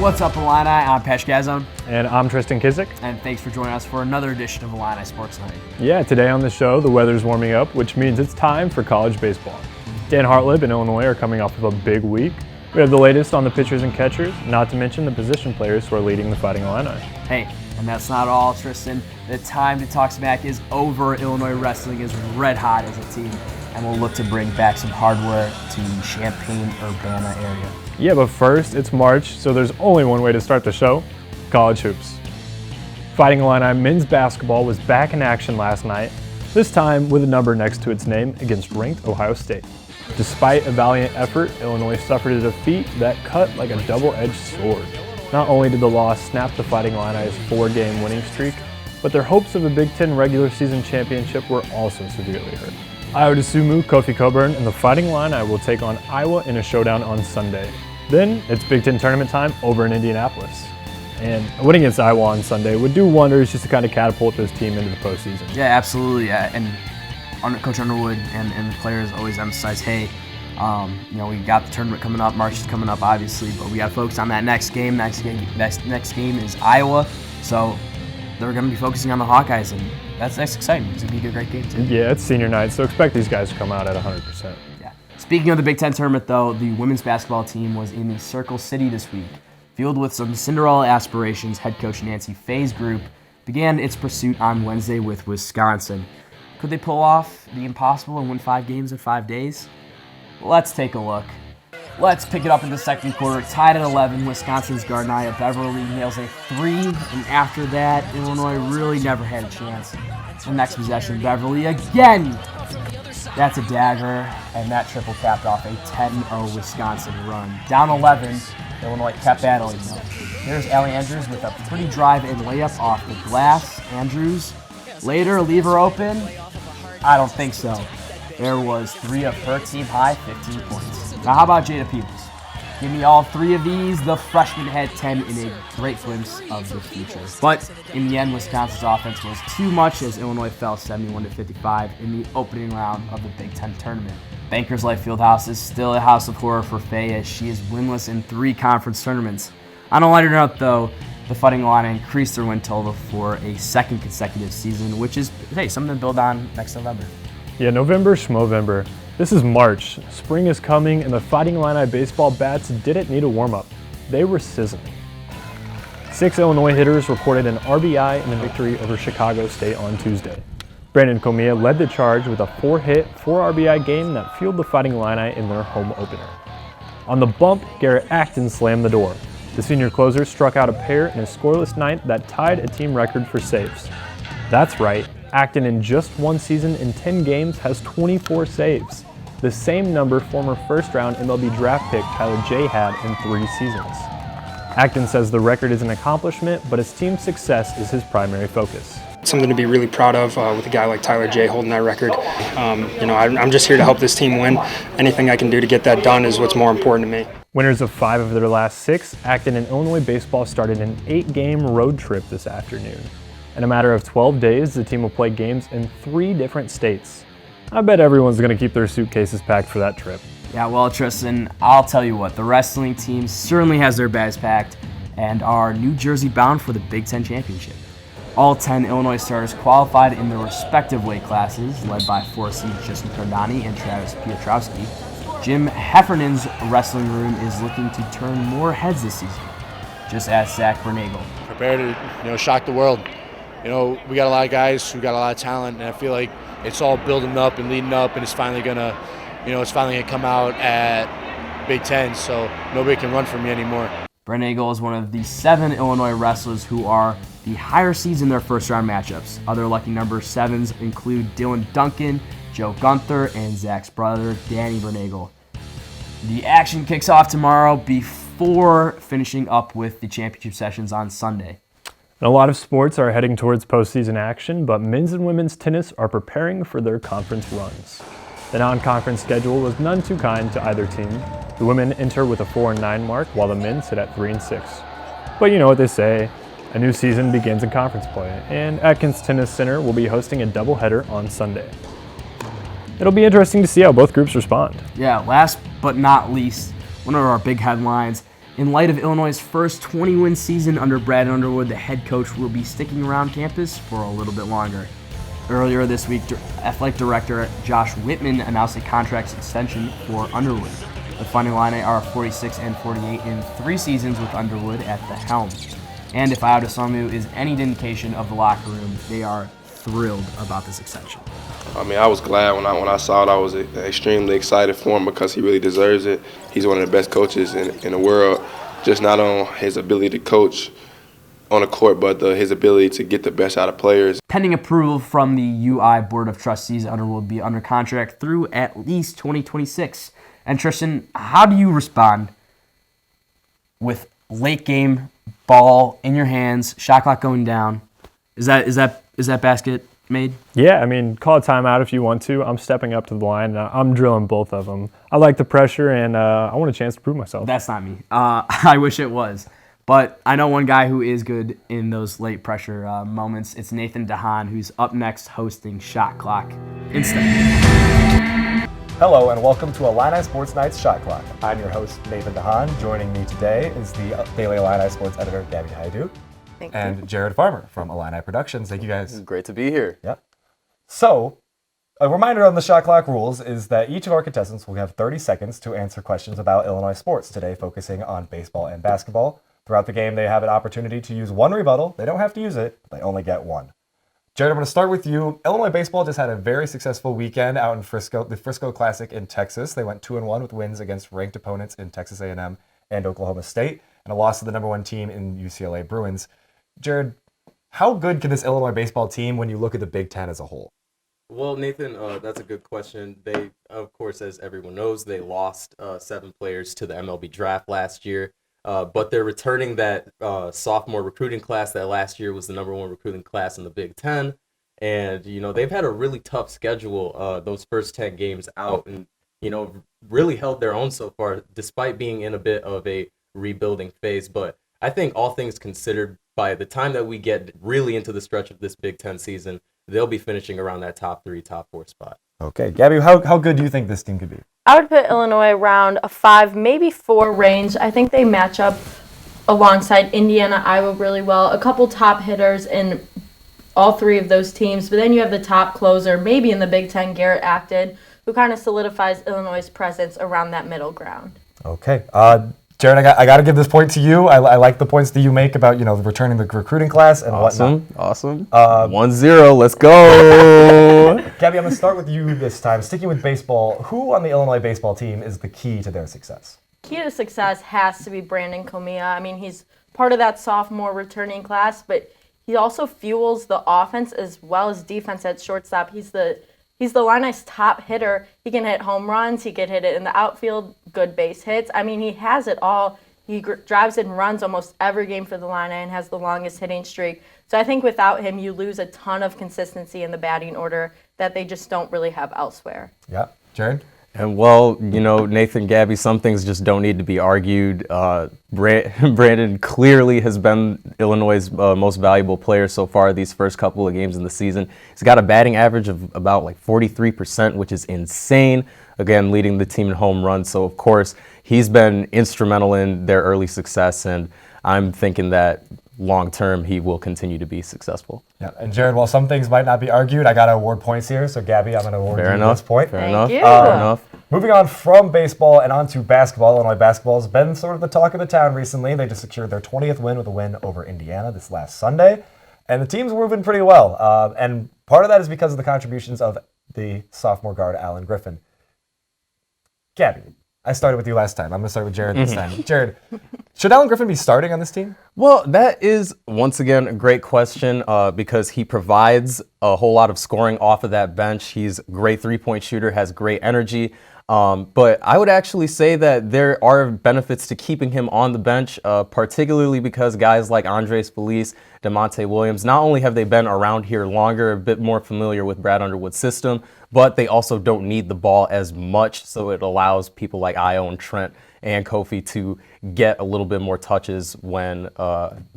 What's up, Illini? I'm Pesh Gazone. And I'm Tristan Kizik. And thanks for joining us for another edition of Illini Sports Night. Yeah, today on the show, the weather's warming up, which means it's time for college baseball. Dan Hartlib and Illinois are coming off of a big week. We have the latest on the pitchers and catchers, not to mention the position players who are leading the Fighting Illini. Hey, and that's not all, Tristan. The time to talk smack is over. Illinois wrestling is red hot as a team, and we'll look to bring back some hardware to the Champaign-Urbana area. Yeah, but first, it's March, so there's only one way to start the show: college hoops. Fighting Illini men's basketball was back in action last night, this time with a number next to its name against ranked Ohio State. Despite a valiant effort, Illinois suffered a defeat that cut like a double-edged sword. Not only did the loss snap the Fighting Illini's 4-game winning streak, but their hopes of a Big Ten regular season championship were also severely hurt. Iowa Sumu, Kofi Coburn, and the Fighting Illini will take on Iowa in a showdown on Sunday. Then it's Big Ten tournament time over in Indianapolis. And a win against Iowa on Sunday would do wonders just to kind of catapult this team into the postseason. Yeah, absolutely. And Coach Underwood and the players always emphasize, hey, we got the tournament coming up, March is coming up, obviously, but we got to focus on that next game. Next game is Iowa, so they're going to be focusing on the Hawkeyes, and that's exciting. It's going to be a great game, too. Yeah, it's senior night, so expect these guys to come out at 100%. Yeah. Speaking of the Big Ten tournament, though, the women's basketball team was in the Circle City this week. Fueled with some Cinderella aspirations, head coach Nancy Fay's group began its pursuit on Wednesday with Wisconsin. Could they pull off the impossible and win 5 games in 5 days? Let's take a look. Let's pick it up in the second quarter. Tied at 11, Wisconsin's Garnia Beverly nails a 3, and after that, Illinois really never had a chance. The next possession, Beverly again. That's a dagger, and that triple capped off a 10-0 Wisconsin run. Down 11, Illinois kept battling though. Here's Allie Andrews with a pretty drive and layup off the glass. Andrews, later, leave her open. I don't think so. There was 3 of her team high 15 points. Now how about Jada Peebles? Give me all 3 of these. The freshman had 10 in a great glimpse of the future. But in the end, Wisconsin's offense was too much as Illinois fell 71-55 in the opening round of the Big Ten tournament. Bankers Life Fieldhouse is still a house of horror for Faye as she is winless in 3 conference tournaments. On a lighter note, though, the Fighting Illini increased their win total for a 2nd consecutive season, which is, hey, something to build on next November. Yeah, November, Schmovember. This is March. Spring is coming, and the Fighting Illini baseball bats didn't need a warm-up. They were sizzling. 6 Illinois hitters recorded an RBI in the victory over Chicago State on Tuesday. Brandon Comia led the charge with a 4-hit, 4 RBI game that fueled the Fighting Illini in their home opener. On the bump, Garrett Acton slammed the door. The senior closer struck out a pair in a scoreless ninth that tied a team record for saves. That's right, Acton in just 1 season in 10 games has 24 saves, the same number former first-round MLB draft pick Tyler J had in 3 seasons. Acton says the record is an accomplishment, but his team's success is his primary focus. Something to be really proud of with a guy like Tyler J holding that record. I'm just here to help this team win. Anything I can do to get that done is what's more important to me. Winners of 5 of their last 6, Acton and Illinois baseball started an 8-game road trip this afternoon. In a matter of 12 days, the team will play games in 3 different states. I bet everyone's going to keep their suitcases packed for that trip. Yeah, well, Tristan, I'll tell you what, the wrestling team certainly has their bags packed and are New Jersey bound for the Big Ten championship. All 10 Illinois starters qualified in their respective weight classes, led by 4-seed Justin Cardani and Travis Piotrowski. Jim Heffernan's wrestling room is looking to turn more heads this season, just as Zach Bernagel. Prepare to, shock the world. We got a lot of guys who got a lot of talent, and I feel like it's all building up and leading up, and it's finally gonna come out at Big Ten, so nobody can run from me anymore. Bernagel is one of the 7 Illinois wrestlers who are the higher seeds in their first-round matchups. Other lucky number 7s include Dylan Duncan, Joe Gunther, and Zach's brother, Danny Bernagel. The action kicks off tomorrow before finishing up with the championship sessions on Sunday. And a lot of sports are heading towards postseason action, but men's and women's tennis are preparing for their conference runs. The non-conference schedule was none too kind to either team. The women enter with a 4-9 mark, while the men sit at 3-6. But you know what they say, a new season begins in conference play, and Atkins Tennis Center will be hosting a doubleheader on Sunday. It'll be interesting to see how both groups respond. Yeah, last but not least, one of our big headlines, In light of Illinois' first 20-win season under Brad Underwood, the head coach will be sticking around campus for a little bit longer. Earlier this week, athletic director Josh Whitman announced a contract extension for Underwood. The Fighting Illini are 46 and 48 in 3 seasons with Underwood at the helm. And if Iota Samu is any indication of the locker room, they are thrilled about this extension. I mean, I was glad when I saw it. I was extremely excited for him because he really deserves it. He's one of the best coaches in the world, just not on his ability to coach on the court, but his ability to get the best out of players. Pending approval from the UI Board of Trustees, Underwood will be under contract through at least 2026. And Tristan, how do you respond with late game ball in your hands, shot clock going down? Is that basket made? Yeah, I mean, call a timeout if you want to. I'm stepping up to the line. I'm drilling both of them. I like the pressure, and I want a chance to prove myself. That's not me. I wish it was. But I know one guy who is good in those late pressure moments. It's Nathan DeHaan, who's up next hosting Shot Clock instead. Hello and welcome to Illini Sports Night's Shot Clock. I'm your host, Nathan DeHaan. Joining me today is the Daily Illini Sports editor, Gabby Haidu. Thank you. And Jared Farmer from Illini Productions. Thank you guys. Great to be here. Yep. So, a reminder on the Shot Clock rules is that each of our contestants will have 30 seconds to answer questions about Illinois sports, today focusing on baseball and basketball. Throughout the game, they have an opportunity to use one rebuttal. They don't have to use it, but they only get one. Jared, I'm going to start with you. Illinois baseball just had a very successful weekend out in Frisco, the Frisco Classic in Texas. They went 2-1 with wins against ranked opponents in Texas A&M and Oklahoma State, and a loss to the number 1 team in UCLA Bruins. Jared, how good can this Illinois baseball team when you look at the Big Ten as a whole? Well, Nathan, that's a good question. They, of course, as everyone knows, they lost 7 players to the MLB draft last year. But they're returning that sophomore recruiting class that last year was the number 1 recruiting class in the Big Ten. And, they've had a really tough schedule those first 10 games out and, really held their own so far, despite being in a bit of a rebuilding phase. But I think all things considered, by the time that we get really into the stretch of this Big Ten season, they'll be finishing around that top 3, top 4 spot. Okay. Gabby, how good do you think this team could be? I would put Illinois around a 5, maybe 4 range. I think they match up alongside Indiana, Iowa really well. A couple top hitters in all 3 of those teams. But then you have the top closer, maybe in the Big Ten, Garrett Acton, who kind of solidifies Illinois' presence around that middle ground. Okay. Jared, I got to give this point to you. I like the points that you make about, returning the recruiting class and whatnot. Awesome. 1-0, let's go. Gabby, I'm going to start with you this time. Sticking with baseball, who on the Illinois baseball team is the key to their success? Key to success has to be Brandon Comia. I mean, he's part of that sophomore returning class, but he also fuels the offense as well as defense at shortstop. He's the Illini's top hitter. He can hit home runs. He can hit it in the outfield, good base hits. I mean, he has it all. He drives and runs almost every game for the Illini and has the longest hitting streak. So I think without him, you lose a ton of consistency in the batting order that they just don't really have elsewhere. Yeah. Jared? And well, Nathan, Gabby, some things just don't need to be argued. Brandon clearly has been Illinois' most valuable player so far these first couple of games in the season. He's got a batting average of about 43%, which is insane. Again, leading the team in home runs. So, of course, he's been instrumental in their early success, and I'm thinking that long-term he will continue to be successful. Yeah, and Jared, while some things might not be argued, I got to award points here. So, Gabby, I'm going to award you this point. Fair enough. Thank you. Fair enough. Moving on from baseball and onto basketball, Illinois basketball has been sort of the talk of the town recently. They just secured their 20th win with a win over Indiana this last Sunday. And the team's moving pretty well. And part of that is because of the contributions of the sophomore guard, Alan Griffin. Gabby, I started with you last time. I'm going to start with Jared this time. Jared, should Alan Griffin be starting on this team? Well, that is, once again, a great question because he provides a whole lot of scoring off of that bench. He's a great three-point shooter, has great energy. But I would actually say that there are benefits to keeping him on the bench, particularly because guys like Andres Feliz, DeMonte Williams, not only have they been around here longer, a bit more familiar with Brad Underwood's system, but they also don't need the ball as much, so it allows people like Io and Trent and Kofi to get a little bit more touches when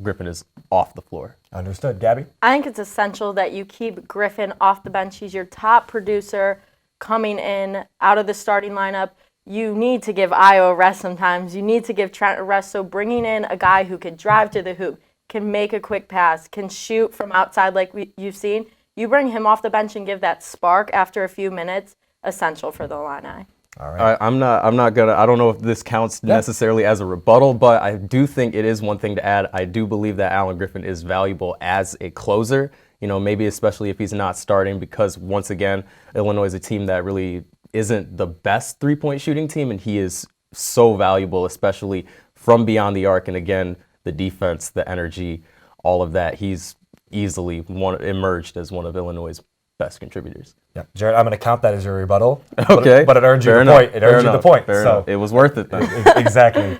Griffin is off the floor. Understood. Gabby? I think it's essential that you keep Griffin off the bench. He's your top producer coming in out of the starting lineup. you need to give Io a rest sometimes. You need to give Trent a rest. So bringing in a guy who could drive to the hoop, can make a quick pass, can shoot from outside like you've seen, you bring him off the bench and give that spark after a few minutes, essential for the Illini. All right. I'm not gonna. I don't know if this counts necessarily as a rebuttal, but I do think it is one thing to add. I do believe that Alan Griffin is valuable as a closer. Maybe especially if he's not starting, because once again, Illinois is a team that really isn't the best three-point shooting team, and he is so valuable, especially from beyond the arc. And again, the defense, the energy, all of that. He's easily emerged as one of Illinois' best contributors. Yeah, Jared, I'm going to count that as your rebuttal. Okay, but it earned you Fair the enough. point. It earned you the point. Fair so enough. It was worth it then. Exactly.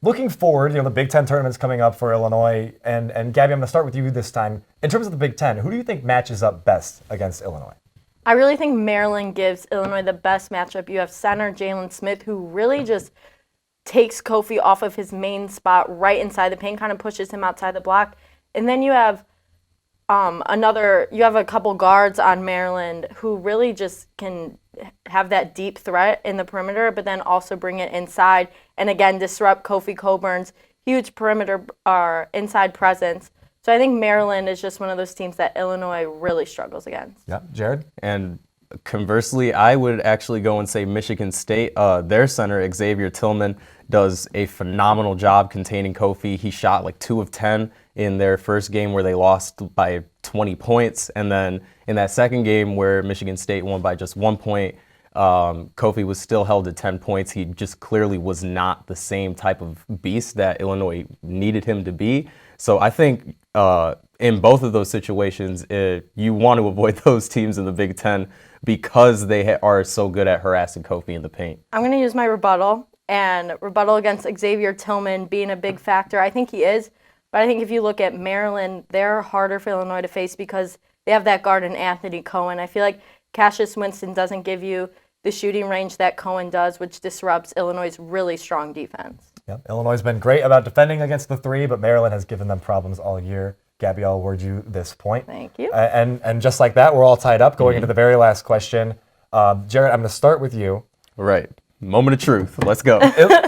Looking forward, the Big Ten tournament's coming up for Illinois, and Gabby, I'm going to start with you this time. In terms of the Big Ten, who do you think matches up best against Illinois? I really think Maryland gives Illinois the best matchup. You have center Jalen Smith, who really just takes Kofi off of his main spot right inside the paint, kind of pushes him outside the block. And then you have a couple guards on Maryland who really just can have that deep threat in the perimeter, but then also bring it inside and again disrupt Kofi Coburn's huge perimeter inside presence. So I think Maryland is just one of those teams that Illinois really struggles against. Yeah, Jared? And conversely, I would actually go and say Michigan State. Their center, Xavier Tillman, does a phenomenal job containing Kofi. He shot like 2 of 10 in their first game where they lost by 20 points. And then in that second game where Michigan State won by just 1 point, Kofi was still held at 10 points. He just clearly was not the same type of beast that Illinois needed him to be. So I think in both of those situations, you want to avoid those teams in the Big Ten because they are so good at harassing Kofi in the paint. I'm going to use my rebuttal against Xavier Tillman being a big factor. I think he is. But I think if you look at Maryland, they're harder for Illinois to face because they have that guard in Anthony Cohen. I feel like Cassius Winston doesn't give you the shooting range that Cohen does, which disrupts Illinois' really strong defense. Yeah, Illinois has been great about defending against the three, but Maryland has given them problems all year. Gabby, I'll award you this point. Thank you. And just like that, we're all tied up going into the very last question. Jared, I'm going to start with you. Right. Moment of truth. Let's go.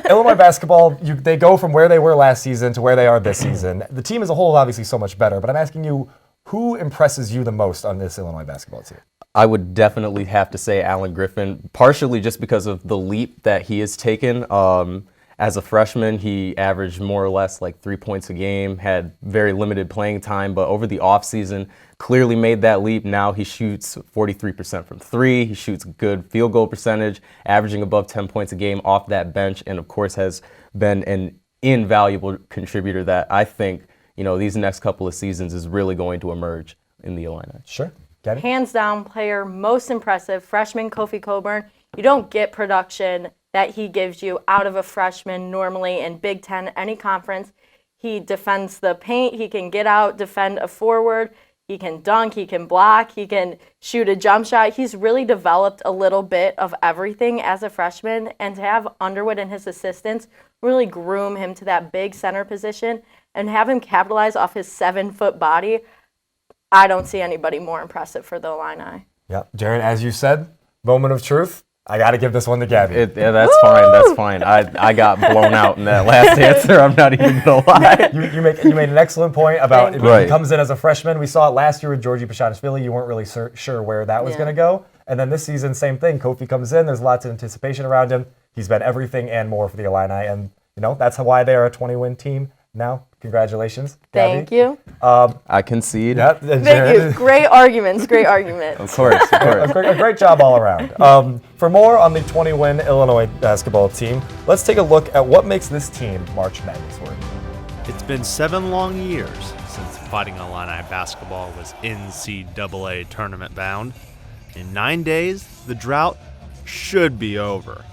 Illinois basketball, they go from where they were last season to where they are this season. The team as a whole is obviously so much better, but I'm asking you, who impresses you the most on this Illinois basketball team? I would definitely have to say Alan Griffin, partially just because of the leap that he has taken. As a freshman, he averaged more or less like 3 points a game, had very limited playing time, but over the offseason, clearly made that leap. Now he shoots 43% from three. He shoots good field goal percentage, averaging above 10 points a game off that bench, and of course has been an invaluable contributor that I think, these next couple of seasons is really going to emerge in the Illini. Sure. Gabby? Hands down player, most impressive, freshman Kofi Coburn. You don't get production that he gives you out of a freshman normally in Big Ten, any conference. He defends the paint. He can get out, defend a forward. He can dunk. He can block. He can shoot a jump shot. He's really developed a little bit of everything as a freshman. And to have Underwood and his assistants really groom him to that big center position and have him capitalize off his 7-foot body, I don't see anybody more impressive for the Illini. Yeah, Jared, as you said, moment of truth. I got to give this one to Gabby. Yeah, that's fine. That's fine. I got blown out in that last answer. I'm not even going to lie. You made an excellent point about Right. He comes in as a freshman. We saw it last year with Georgie Pashadashvili. You weren't really sure where that was going to go. And then this season, same thing. Kofi comes in. There's lots of anticipation around him. He's been everything and more for the Illini. And, that's why they are a 20-win team now. Congratulations, Gabby. Thank you. I concede. Yeah, Thank you. Great arguments. Great arguments. Of course. A great job all around. For more on the 20-win Illinois basketball team, let's take a look at what makes this team March Madness worthy. It's been 7 long years since Fighting Illini basketball was NCAA tournament bound. In 9 days, the drought should be over,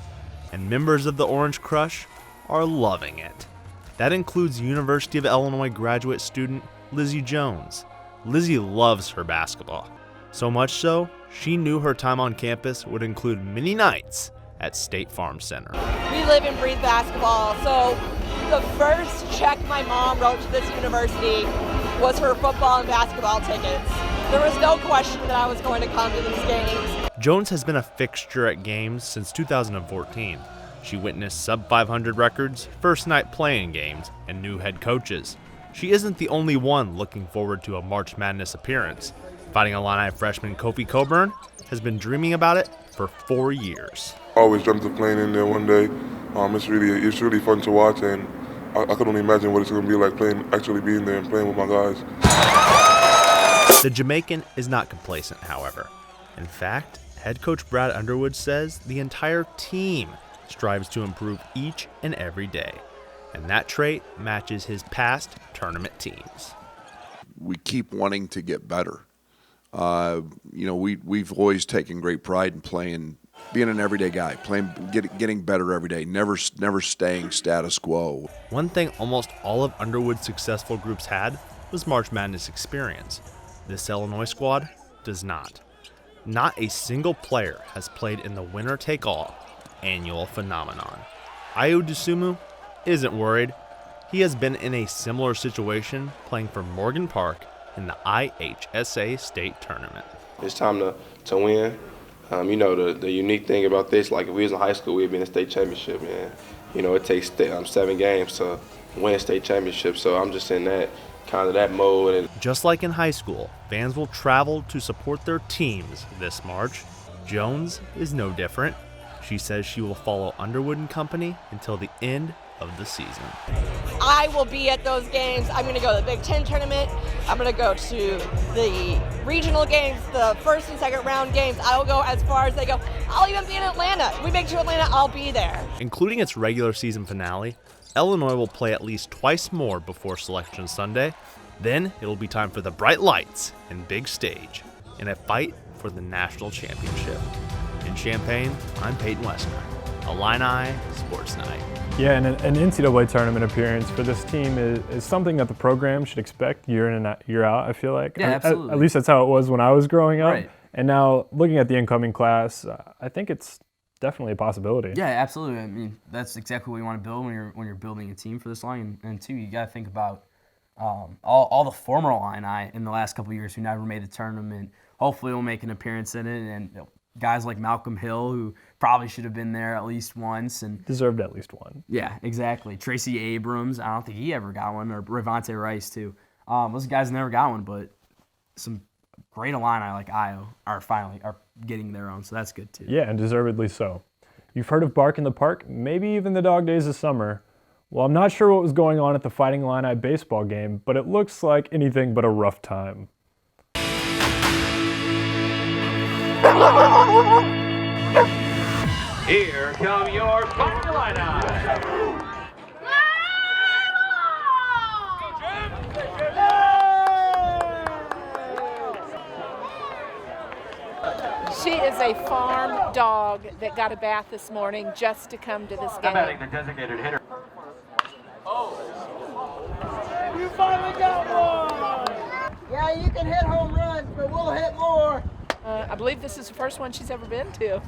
and members of the Orange Crush are loving it. That includes University of Illinois graduate student Lizzie Jones. Lizzie loves her basketball. So much so, she knew her time on campus would include many nights at State Farm Center. We live and breathe basketball, so the first check my mom wrote to this university was her football and basketball tickets. There was no question that I was going to come to these games. Jones has been a fixture at games since 2014. She witnessed sub-500 records, first night playing games, and new head coaches. She isn't the only one looking forward to a March Madness appearance. Fighting Illini freshman Kofi Coburn has been dreaming about it for 4 years. I always dreamt of playing in there one day. It's really fun to watch, and I could only imagine what it's going to be like actually being there and playing with my guys. The Jamaican is not complacent, however. In fact, head coach Brad Underwood says the entire team strives to improve each and every day, and that trait matches his past tournament teams. We keep wanting to get better. We've always taken great pride in being an everyday guy, getting better every day, never staying status quo. One thing almost all of Underwood's successful groups had was March Madness experience. This Illinois squad does not. Not a single player has played in the winner-take-all annual phenomenon. Ayo Dosunmu isn't worried. He has been in a similar situation playing for Morgan Park in the IHSA state tournament. It's time to win. The unique thing about this, like if we was in high school, we'd be in a state championship, man. It takes 7 games to win a state championship, so I'm just in that mode. And just like in high school, fans will travel to support their teams this March. Jones is no different. She says she will follow Underwood and company until the end of the season. I will be at those games. I'm going to go to the Big Ten tournament. I'm going to go to the regional games, the first and second round games. I will go as far as they go. I'll even be in Atlanta. If we make it to Atlanta, I'll be there. Including its regular season finale, Illinois will play at least twice more before Selection Sunday. Then it'll be time for the bright lights and big stage in a fight for the national championship. In Champaign, I'm Peyton Westner, Illini Sports Night. Yeah, and an NCAA tournament appearance for this team is something that the program should expect year in and year out, I feel like. Yeah, absolutely. At least that's how it was when I was growing up. Right. And now, looking at the incoming class, I think it's definitely a possibility. Yeah, absolutely. I mean, that's exactly what you want to build when you're building a team for this long. And two, you got to think about all the former Illini in the last couple of years who never made the tournament. Hopefully, will make an appearance in it, and guys like Malcolm Hill, who probably should have been there at least once. And deserved at least one. Yeah, exactly. Tracy Abrams, I don't think he ever got one, or Revante Rice, too. Those guys never got one, but some great Illini like Ayo are getting their own, so that's good, too. Yeah, and deservedly so. You've heard of Bark in the Park, maybe even the dog days of summer. Well, I'm not sure what was going on at the Fighting Illini baseball game, but it looks like anything but a rough time. Here come your Fighting Illini. She is a farm dog that got a bath this morning just to come to this game. Batting the designated hitter. Oh. You finally got one! Yeah, you can hit home runs, but we'll hit more. I believe this is the first one she's ever been to.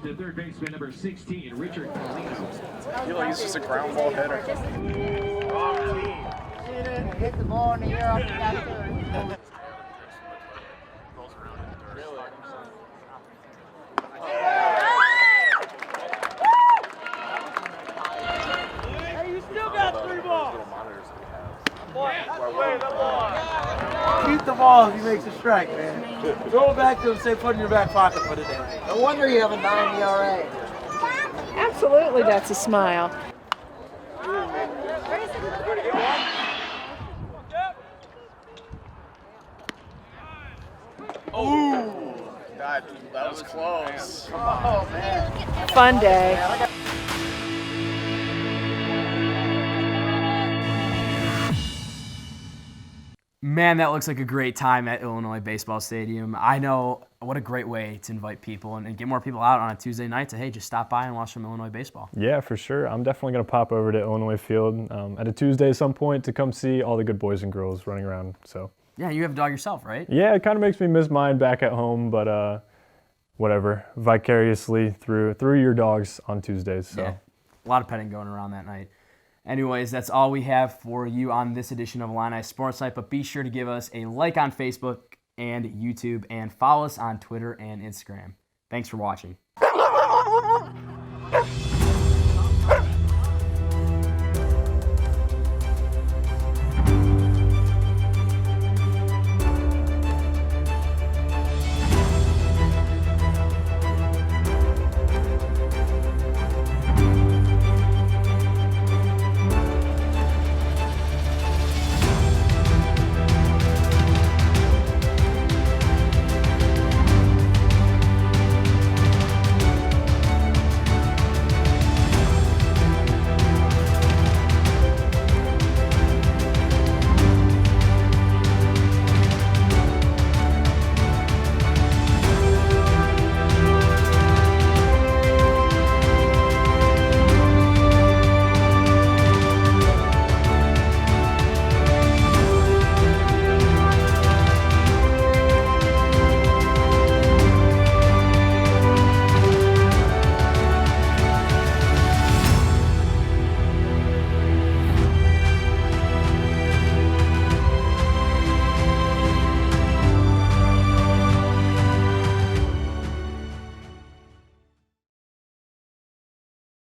The third baseman, number 16, Richard Polino. You know, he's just a ground ball hitter. Wrong team. Hit the ball in the air off the back. Hey, you still got 3 balls. Keep the ball if he makes a strike, man. Throw it back to him, say put it in your back pocket for today. No wonder you have a 9 ERA. Absolutely, that's a smile. Oh, that was close. Oh, man. Fun day. Man, that looks like a great time at Illinois Baseball Stadium. I know, what a great way to invite people and get more people out on a Tuesday night to, hey, just stop by and watch some Illinois baseball. Yeah, for sure. I'm definitely going to pop over to Illinois Field at a Tuesday at some point to come see all the good boys and girls running around. So. Yeah, you have a dog yourself, right? Yeah, it kind of makes me miss mine back at home, but whatever, vicariously through your dogs on Tuesdays. So. Yeah, a lot of petting going around that night. Anyways, that's all we have for you on this edition of Illini Sports Night, but be sure to give us a like on Facebook and YouTube and follow us on Twitter and Instagram. Thanks for watching.